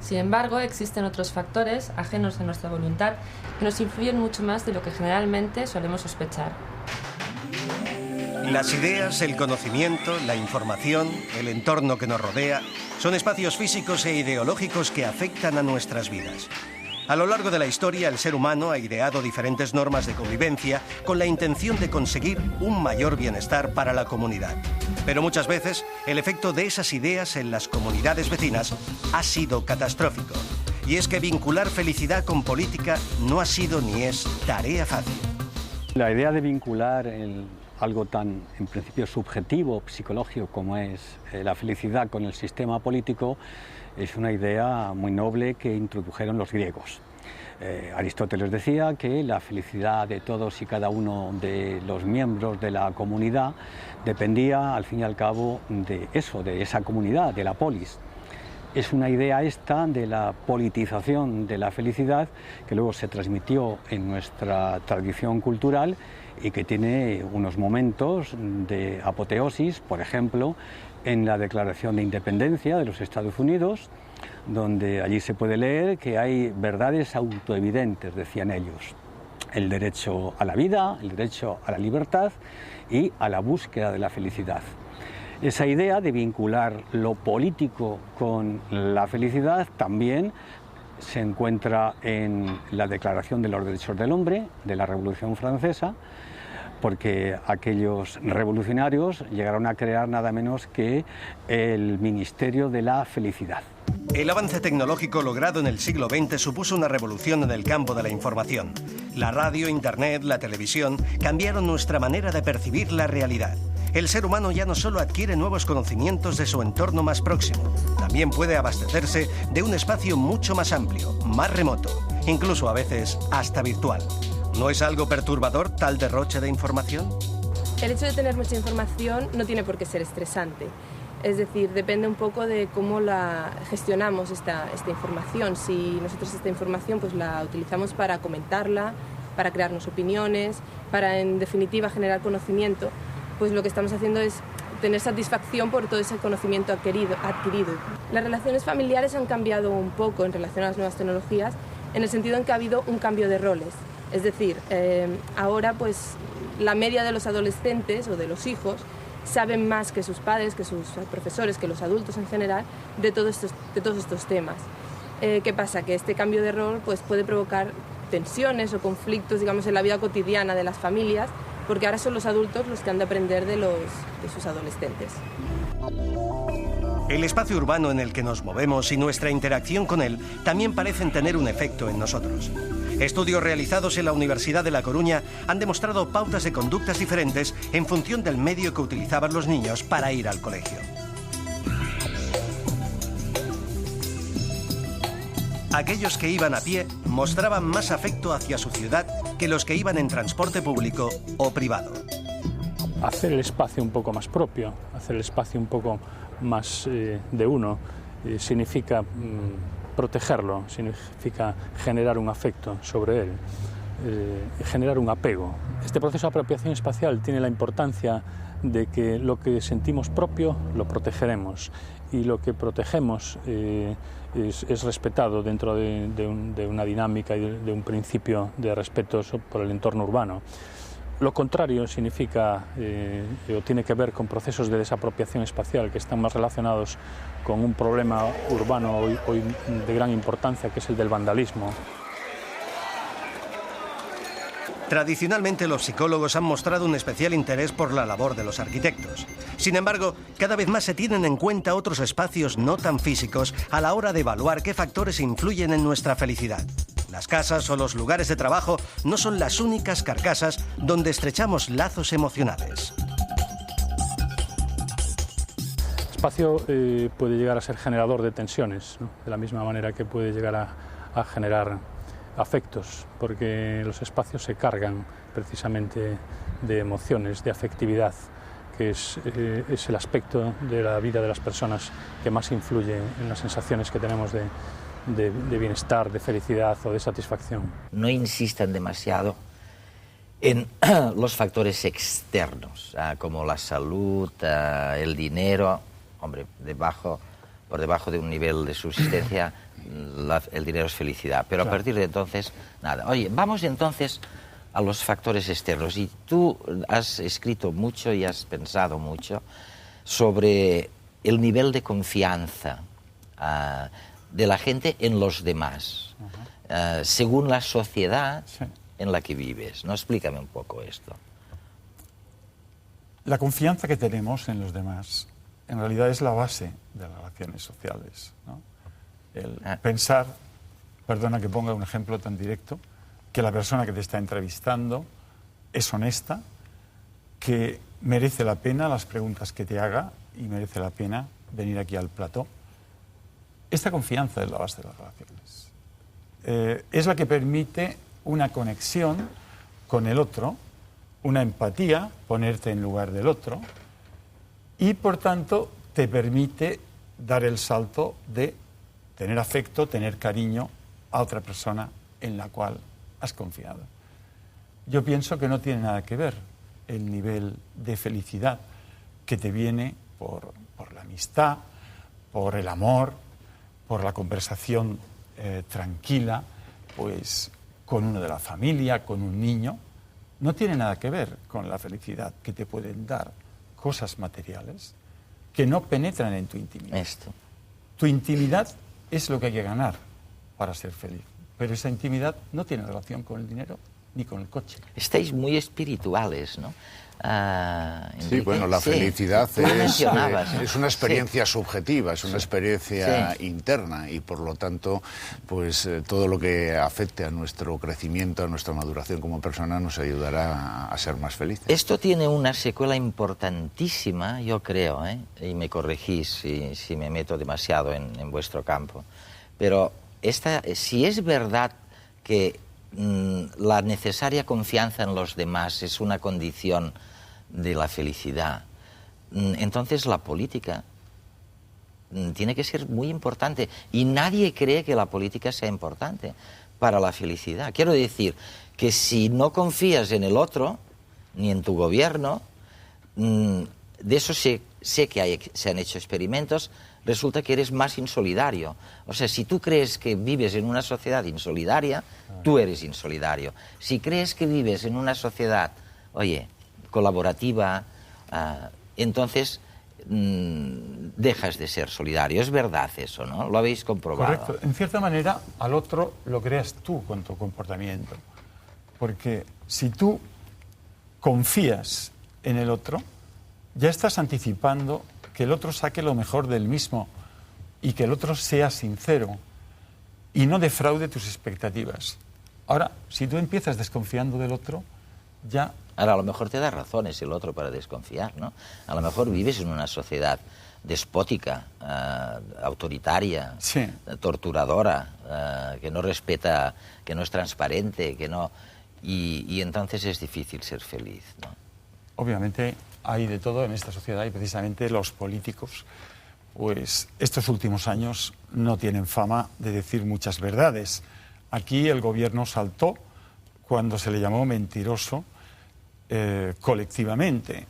Sin embargo, existen otros factores, ajenos a nuestra voluntad, que nos influyen mucho más de lo que generalmente solemos sospechar. Las ideas, el conocimiento, la información, el entorno que nos rodea, son espacios físicos e ideológicos que afectan a nuestras vidas. A lo largo de la historia, el ser humano ha ideado diferentes normas de convivencia con la intención de conseguir un mayor bienestar para la comunidad. Pero muchas veces, el efecto de esas ideas en las comunidades vecinas ha sido catastrófico. Y es que vincular felicidad con política no ha sido ni es tarea fácil. La idea de vincular algo tan, en principio, subjetivo, psicológico, como es la felicidad con el sistema político, es una idea muy noble que introdujeron los griegos. Aristóteles decía que la felicidad de todos y cada uno de los miembros de la comunidad dependía, al fin y al cabo, de eso, de esa comunidad, de la polis. Es una idea esta de la politización de la felicidad que luego se transmitió en nuestra tradición cultural y que tiene unos momentos de apoteosis, por ejemplo, en la Declaración de Independencia de los Estados Unidos, donde allí se puede leer que hay verdades autoevidentes, decían ellos: el derecho a la vida, el derecho a la libertad y a la búsqueda de la felicidad. Esa idea de vincular lo político con la felicidad también se encuentra en la Declaración de los Derechos del Hombre de la Revolución Francesa, porque aquellos revolucionarios llegaron a crear nada menos que el Ministerio de la Felicidad. El avance tecnológico logrado en el siglo XX supuso una revolución en el campo de la información. La radio, internet, la televisión cambiaron nuestra manera de percibir la realidad. El ser humano ya no solo adquiere nuevos conocimientos de su entorno más próximo, también puede abastecerse de un espacio mucho más amplio, más remoto, incluso a veces hasta virtual. ¿No es algo perturbador tal derroche de información? El hecho de tener mucha información no tiene por qué ser estresante. Es decir, depende un poco de cómo la gestionamos esta información. Si nosotros esta información pues la utilizamos para comentarla, para crearnos opiniones, para en definitiva generar conocimiento, pues lo que estamos haciendo es tener satisfacción por todo ese conocimiento adquirido. Las relaciones familiares han cambiado un poco en relación a las nuevas tecnologías, en el sentido en que ha habido un cambio de roles. Es decir, ahora pues la media de los adolescentes o de los hijos saben más que sus padres, que sus profesores, que los adultos en general, de todos estos temas. ¿Qué pasa? Que este cambio de rol pues, puede provocar tensiones o conflictos, digamos, en la vida cotidiana de las familias, porque ahora son los adultos los que han de aprender de sus adolescentes. El espacio urbano en el que nos movemos y nuestra interacción con él también parecen tener un efecto en nosotros. Estudios realizados en la Universidad de La Coruña han demostrado pautas de conductas diferentes en función del medio que utilizaban los niños para ir al colegio. Aquellos que iban a pie mostraban más afecto hacia su ciudad que los que iban en transporte público o privado. Hacer el espacio un poco más propio, hacer el espacio un poco más de uno, significa protegerlo, significa generar un afecto sobre él, generar un apego. Este proceso de apropiación espacial tiene la importancia de que lo que sentimos propio lo protegeremos y lo que protegemos es respetado dentro de una dinámica y de un principio de respeto por el entorno urbano. Lo contrario significa o tiene que ver con procesos de desapropiación espacial que están más relacionados con un problema urbano hoy de gran importancia, que es el del vandalismo. Tradicionalmente los psicólogos han mostrado un especial interés por la labor de los arquitectos. Sin embargo, cada vez más se tienen en cuenta otros espacios no tan físicos a la hora de evaluar qué factores influyen en nuestra felicidad. Las casas o los lugares de trabajo no son las únicas carcasas donde estrechamos lazos emocionales. El espacio puede llegar a ser generador de tensiones, ¿no? De la misma manera que puede llegar a generar afectos, porque los espacios se cargan precisamente de emociones, de afectividad, que es el aspecto de la vida de las personas que más influye en las sensaciones que tenemos de bienestar, de felicidad o de satisfacción. No insistan demasiado en los factores externos, como la salud, el dinero. Hombre, por debajo de un nivel de subsistencia, el dinero es felicidad. Pero a partir de entonces, nada. Oye, vamos entonces a los factores externos. Y tú has escrito mucho y has pensado mucho sobre el nivel de confianza de la gente en los demás, según la sociedad en la que vives, ¿no? Explícame un poco esto. La confianza que tenemos en los demás en realidad es la base de las relaciones sociales, ¿no? El pensar, perdona que ponga un ejemplo tan directo, que la persona que te está entrevistando es honesta, que merece la pena las preguntas que te haga y merece la pena venir aquí al plató. Esta confianza es la base de las relaciones. Es la que permite una conexión con el otro, una empatía, ponerte en lugar del otro, y por tanto te permite dar el salto de tener afecto, tener cariño a otra persona en la cual has confiado. Yo pienso que no tiene nada que ver el nivel de felicidad que te viene por la amistad, por el amor, por la conversación tranquila, pues con uno de la familia, con un niño. No tiene nada que ver con la felicidad que te pueden dar cosas materiales que no penetran en tu intimidad. Tu intimidad es lo que hay que ganar para ser feliz, pero esa intimidad no tiene relación con el dinero ni con el coche. Estáis muy espirituales, ¿no? Sí, bueno, la felicidad es una experiencia subjetiva, es una experiencia interna y por lo tanto, pues todo lo que afecte a nuestro crecimiento, a nuestra maduración como persona nos ayudará a ser más felices. Esto tiene una secuela importantísima, yo creo, y me corregís si me meto demasiado en vuestro campo, pero si es verdad que la necesaria confianza en los demás es una condición de la felicidad, entonces la política tiene que ser muy importante y nadie cree que la política sea importante para la felicidad. Quiero decir que si no confías en el otro, ni en tu gobierno, de eso sé que se han hecho experimentos, resulta que eres más insolidario. O sea, si tú crees que vives en una sociedad insolidaria, tú eres insolidario. Si crees que vives en una sociedad, oye, colaborativa, entonces dejas de ser solidario. Es verdad eso, ¿no? Lo habéis comprobado. Correcto. En cierta manera, al otro lo creas tú con tu comportamiento. Porque si tú confías en el otro, ya estás anticipando que el otro saque lo mejor del mismo y que el otro sea sincero y no defraude tus expectativas. Ahora, si tú empiezas desconfiando del otro, ya... Ahora, a lo mejor te da razones el otro para desconfiar, ¿no? A lo mejor vives en una sociedad despótica, autoritaria, sí, torturadora, que no respeta, que no es transparente, que no... Y entonces es difícil ser feliz, ¿no? Obviamente hay de todo en esta sociedad y precisamente los políticos, pues estos últimos años no tienen fama de decir muchas verdades. Aquí el gobierno saltó cuando se le llamó mentiroso colectivamente.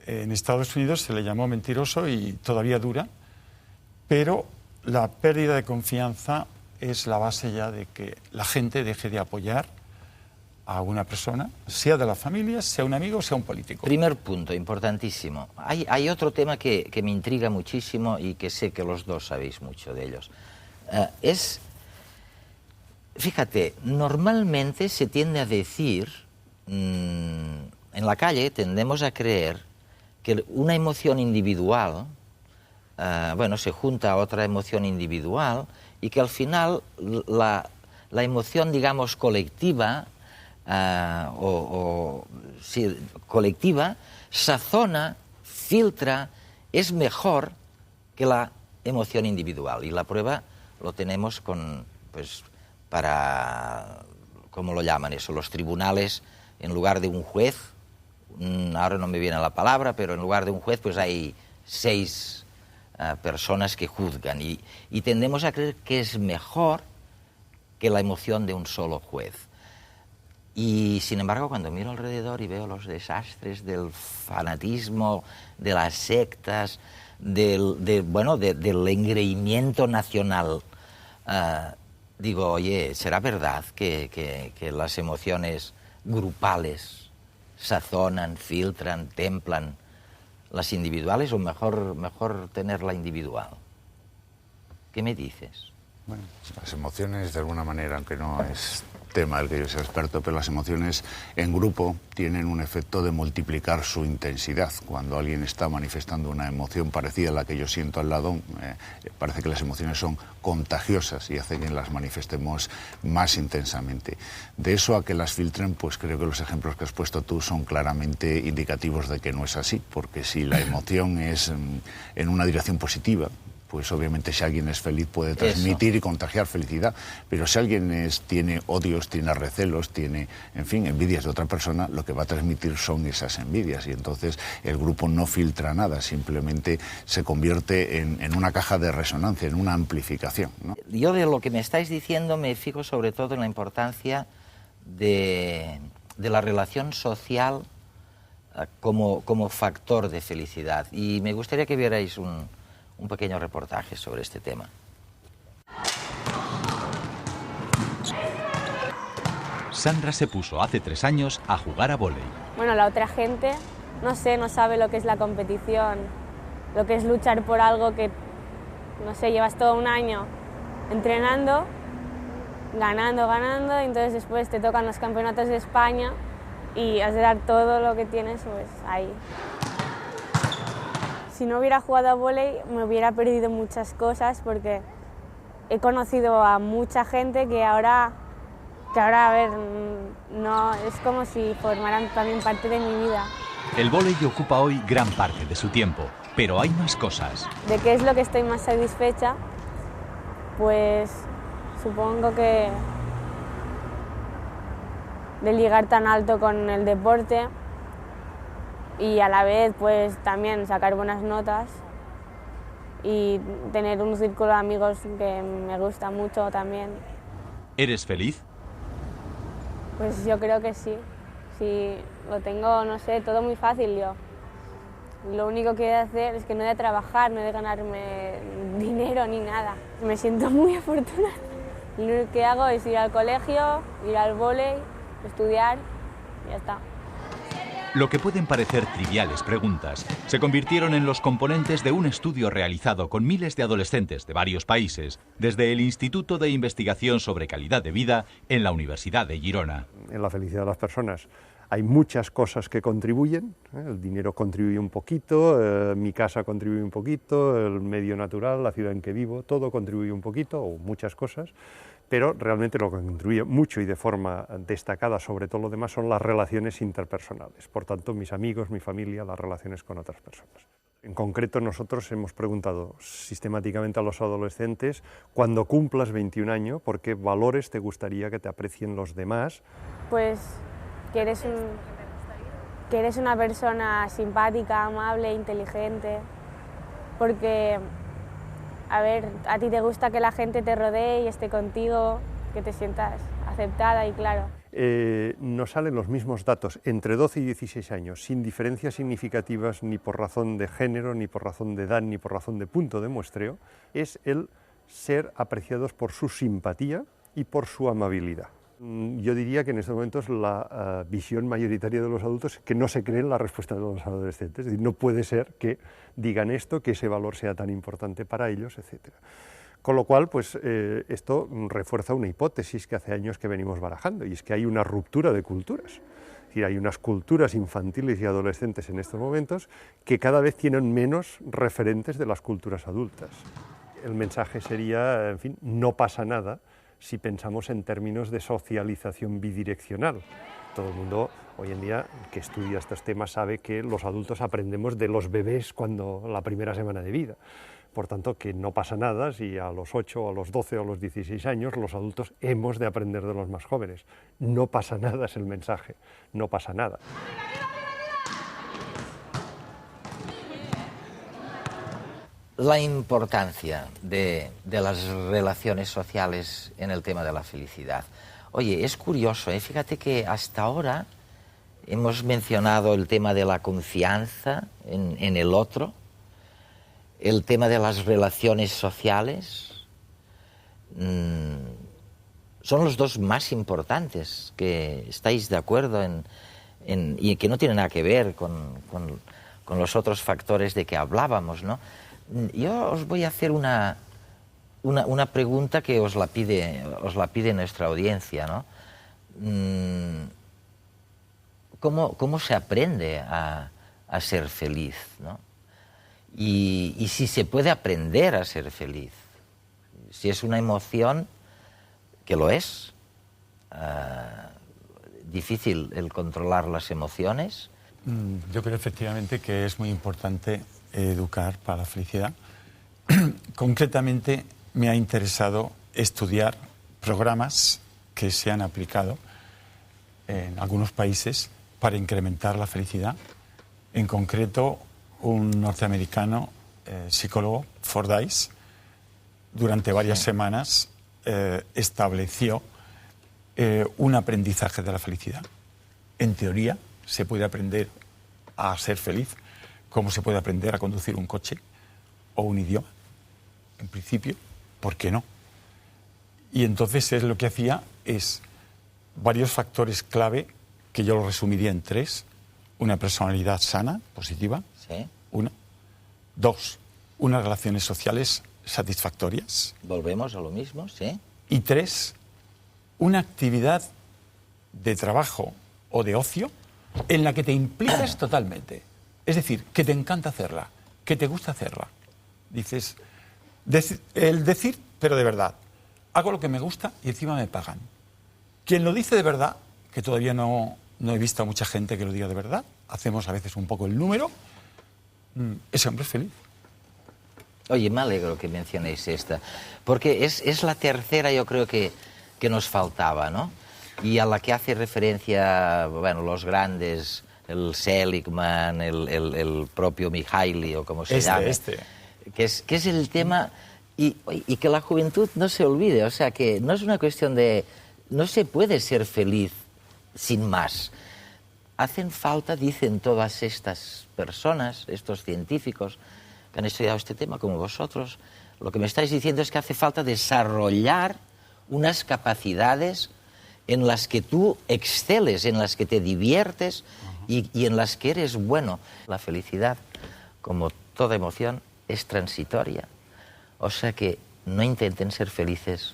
En Estados Unidos se le llamó mentiroso y todavía dura, pero la pérdida de confianza es la base ya de que la gente deje de apoyar a una persona, sea de la familia, sea un amigo, sea un político. Primer punto, importantísimo. Hay otro tema que me intriga muchísimo y que sé que los dos sabéis mucho de ellos. Fíjate, normalmente se tiende a decir, en la calle tendemos a creer que una emoción individual, se junta a otra emoción individual y que al final la emoción, digamos, colectiva, colectiva, sazona, filtra, es mejor que la emoción individual. Y la prueba lo tenemos ¿cómo lo llaman eso? Los tribunales, en lugar de un juez, ahora no me viene la palabra, pero en lugar de un juez pues hay 6 personas que juzgan. Y tendemos a creer que es mejor que la emoción de un solo juez. Y, sin embargo, cuando miro alrededor y veo los desastres del fanatismo, de las sectas, del engreimiento nacional, digo, oye, ¿será verdad que las emociones grupales sazonan, filtran, templan las individuales o mejor tener la individual? ¿Qué me dices? Bueno, las emociones, de alguna manera, aunque no es tema del que yo sea experto, pero las emociones en grupo tienen un efecto de multiplicar su intensidad. Cuando alguien está manifestando una emoción parecida a la que yo siento al lado, parece que las emociones son contagiosas y hacen que las manifestemos más intensamente. De eso a que las filtren, pues creo que los ejemplos que has puesto tú son claramente indicativos de que no es así, porque si la emoción es en una dirección positiva, pues obviamente si alguien es feliz puede transmitir y contagiar felicidad, pero si alguien tiene odios, tiene recelos, tiene, en fin, envidias de otra persona, lo que va a transmitir son esas envidias y entonces el grupo no filtra nada, simplemente se convierte en una caja de resonancia, en una amplificación, ¿no? Yo de lo que me estáis diciendo me fijo sobre todo en la importancia de la relación social como factor de felicidad y me gustaría que vierais un pequeño reportaje sobre este tema. Sandra se puso hace 3 años a jugar a vóley. Bueno, la otra gente, no sabe lo que es la competición, lo que es luchar por algo que, llevas todo un año entrenando, ganando, y entonces después te tocan los campeonatos de España y has de dar todo lo que tienes pues ahí. Si no hubiera jugado a vóley me hubiera perdido muchas cosas porque he conocido a mucha gente que ahora no es como si formaran también parte de mi vida. El vóley ocupa hoy gran parte de su tiempo, pero hay más cosas. ¿De qué es lo que estoy más satisfecha? Pues supongo que de llegar tan alto con el deporte y a la vez pues también sacar buenas notas y tener un círculo de amigos que me gusta mucho también. ¿Eres feliz? Pues yo creo que sí. Sí, lo tengo, no sé, todo muy fácil yo. Lo único que he de hacer es que no he de trabajar, no he de ganarme dinero ni nada. Me siento muy afortunada. Lo único que hago es ir al colegio, ir al vóley, estudiar y ya está. Lo que pueden parecer triviales preguntas se convirtieron en los componentes de un estudio realizado con miles de adolescentes de varios países desde el Instituto de Investigación sobre Calidad de Vida en la Universidad de Girona. En la felicidad de las personas hay muchas cosas que contribuyen, el dinero contribuye un poquito, mi casa contribuye un poquito, el medio natural, la ciudad en que vivo, todo contribuye un poquito, o muchas cosas, pero realmente lo que contribuye mucho y de forma destacada sobre todo lo demás son las relaciones interpersonales, por tanto mis amigos, mi familia, las relaciones con otras personas. En concreto nosotros hemos preguntado sistemáticamente a los adolescentes, cuando cumplas 21 años, ¿por qué valores te gustaría que te aprecien los demás? Pues que eres una persona simpática, amable, inteligente, porque, a ver, a ti te gusta que la gente te rodee y esté contigo, que te sientas aceptada y claro. Nos salen los mismos datos entre 12 y 16 años, sin diferencias significativas ni por razón de género, ni por razón de edad, ni por razón de punto de muestreo, es el ser apreciados por su simpatía y por su amabilidad. Yo diría que en estos momentos la visión mayoritaria de los adultos es que no se creen la respuesta de los adolescentes, es decir, no puede ser que digan esto, que ese valor sea tan importante para ellos, etc. Con lo cual, pues esto refuerza una hipótesis que hace años que venimos barajando, y es que hay una ruptura de culturas. Es decir, hay unas culturas infantiles y adolescentes en estos momentos que cada vez tienen menos referentes de las culturas adultas. El mensaje sería, en fin, no pasa nada si pensamos en términos de socialización bidireccional. Todo el mundo hoy en día que estudia estos temas sabe que los adultos aprendemos de los bebés cuando la primera semana de vida. Por tanto, que no pasa nada si a los 8, a los 12 o a los 16 años los adultos hemos de aprender de los más jóvenes. No pasa nada es el mensaje, no pasa nada. La importancia de las relaciones sociales en el tema de la felicidad. Oye, es curioso, fíjate que hasta ahora hemos mencionado el tema de la confianza en el otro, el tema de las relaciones sociales. Son los dos más importantes, que estáis de acuerdo y que no tienen nada que ver con los otros factores de que hablábamos, ¿no? Yo os voy a hacer una pregunta que os la pide nuestra audiencia, ¿no? ¿Cómo se aprende a ser feliz, ¿no? Y si se puede aprender a ser feliz, si es una emoción, que lo es, difícil el controlar las emociones. Yo creo efectivamente que es muy importante educar para la felicidad. Concretamente me ha interesado estudiar programas que se han aplicado en algunos países para incrementar la felicidad. En concreto, un norteamericano, psicólogo, Fordyce, durante varias semanas estableció un aprendizaje de la felicidad. En teoría, se puede aprender a ser feliz, como se puede aprender a conducir un coche o un idioma. En principio, ¿por qué no? Y entonces lo que hacía es varios factores clave, que yo lo resumiría en 3. Una personalidad sana, positiva. Sí. 1. 2. Unas relaciones sociales satisfactorias. Volvemos a lo mismo, sí. Y 3. Una actividad de trabajo o de ocio en la que te impliques totalmente. Es decir, que te encanta hacerla, que te gusta hacerla. Dices, el decir, pero de verdad, hago lo que me gusta y encima me pagan. Quien lo dice de verdad, que todavía no he visto a mucha gente que lo diga de verdad, hacemos a veces un poco el número, ese hombre es feliz. Oye, me alegro que mencionéis esta, porque es la tercera, yo creo que nos faltaba, ¿no? Y a la que hace referencia, bueno, los grandes, el Seligman, el propio Mihaly, o como se llame, que es el tema, y que la juventud no se olvide, o sea, que no es una cuestión de, no se puede ser feliz sin más. Hacen falta, dicen todas estas personas, estos científicos que han estudiado este tema, como vosotros, lo que me estáis diciendo es que hace falta desarrollar unas capacidades en las que tú exceles, en las que te diviertes y en las que eres bueno. La felicidad, como toda emoción, es transitoria. O sea que no intenten ser felices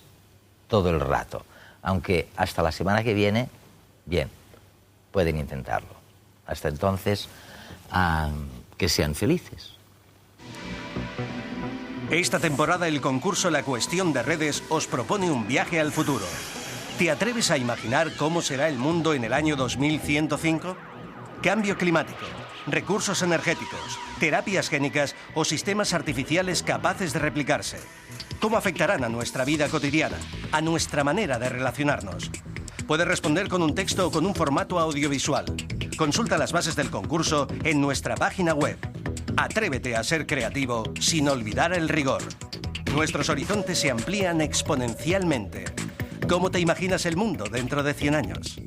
todo el rato. Aunque hasta la semana que viene, bien, pueden intentarlo. Hasta entonces, que sean felices. Esta temporada el concurso La Cuestión de Redes os propone un viaje al futuro. ¿Te atreves a imaginar cómo será el mundo en el año 2105? Cambio climático, recursos energéticos, terapias génicas o sistemas artificiales capaces de replicarse. ¿Cómo afectarán a nuestra vida cotidiana, a nuestra manera de relacionarnos? Puedes responder con un texto o con un formato audiovisual. Consulta las bases del concurso en nuestra página web. Atrévete a ser creativo sin olvidar el rigor. Nuestros horizontes se amplían exponencialmente. ¿Cómo te imaginas el mundo dentro de 100 años?